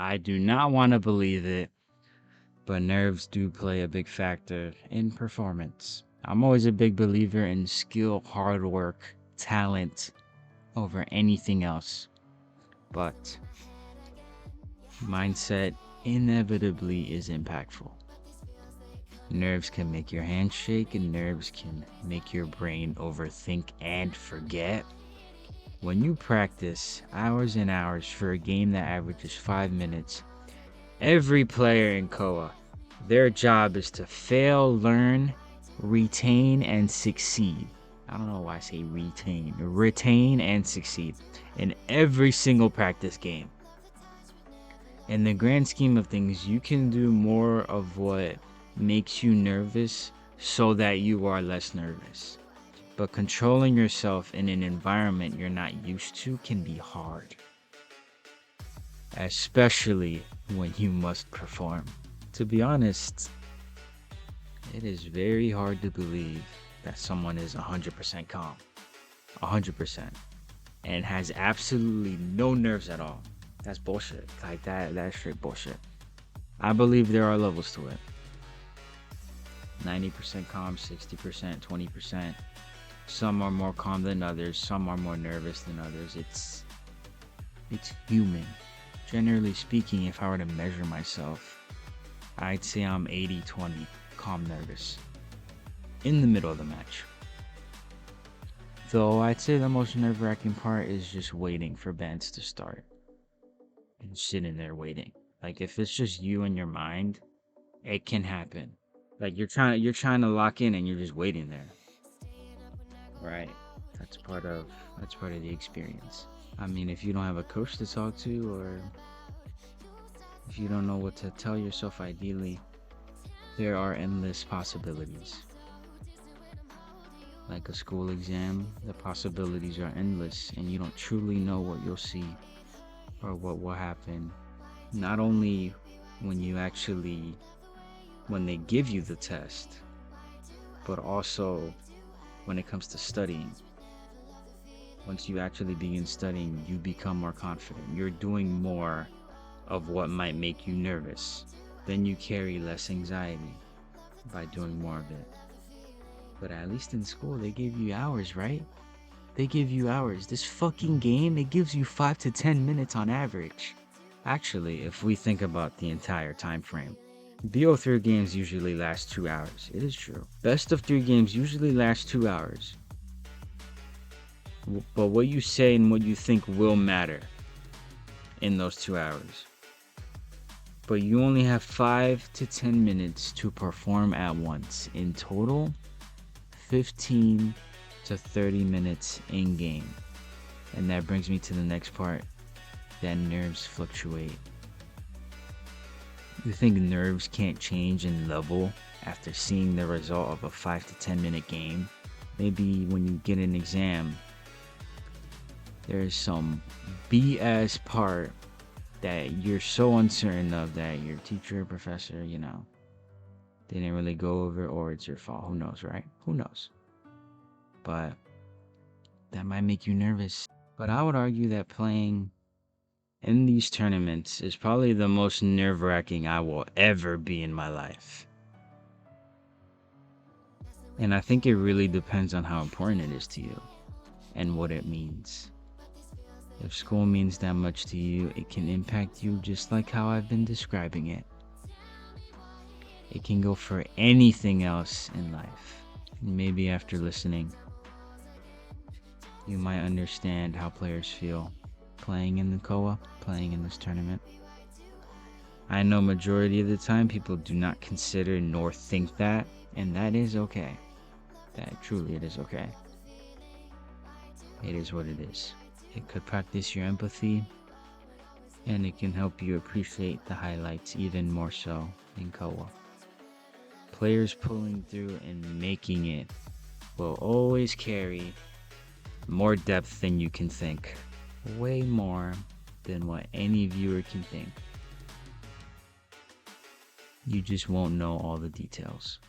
I do not want to believe it, but nerves do play a big factor in performance. I'm always a big believer in skill, hard work, talent over anything else. But mindset inevitably is impactful. Nerves can make your hands shake, and nerves can make your brain overthink and forget. When you practice hours and hours for a game that averages 5 minutes, every player in Koa, their job is to fail, learn, retain, and succeed. I don't know why I say retain and succeed in every single practice game. In the grand scheme of things, you can do more of what makes you nervous so that you are less nervous. But controlling yourself in an environment you're not used to can be hard, especially when you must perform. To be honest, it is very hard to believe that someone is 100% calm, 100%, and has absolutely no nerves at all. That's bullshit. Like that's straight bullshit. I believe there are levels to it. 90% calm, 60%, 20%. Some are more calm than others. Some are more nervous than others. It's human. Generally speaking, if I were to measure myself, I'd say I'm 80-20 calm nervous in the middle of the match. Though I'd say the most nerve-wracking part is just waiting for bands to start and sitting there waiting. Like if it's just you and your mind, it can happen. Like you're trying to lock in and you're just waiting there. Right. That's part of the experience. I mean, if you don't have a coach to talk to, or if you don't know what to tell yourself, ideally, there are endless possibilities. Like a school exam, the possibilities are endless, and you don't truly know what you'll see or what will happen. Not only when they give you the test, but also when it comes to studying. Once you actually begin studying, you become more confident. You're doing more of what might make you nervous. Then you carry less anxiety by doing more of it. But at least in school, they give you hours, right? They give you hours. This fucking game, it gives you 5 to 10 minutes on average. Actually, if we think about the entire time frame, BO3 games usually last 2 hours. It is true. Best of 3 games usually last 2 hours. But what you say and what you think will matter in those 2 hours. But you only have 5 to 10 minutes to perform at once. In total, 15 to 30 minutes in game. And that brings me to the next part, that nerves fluctuate. You think nerves can't change in level after seeing the result of a 5 to 10 minute game? Maybe when you get an exam, there's some BS part that you're so uncertain of that your teacher or professor, they didn't really go over, or it's your fault. Who knows, right? Who knows? But that might make you nervous. But I would argue that playing in these tournaments is probably the most nerve-wracking I will ever be in my life. And I think it really depends on how important it is to you and what it means. If school means that much to you, it can impact you just like how I've been describing it. It can go for anything else in life. Maybe after listening, you might understand how players feel playing in the Koa, playing in this tournament. I know majority of the time people do not consider nor think that, and that is okay. That truly, it is okay. It is what it is. It could practice your empathy, and it can help you appreciate the highlights even more so in Koa. Players pulling through and making it will always carry more depth than you can think. Way more than what any viewer can think. You just won't know all the details.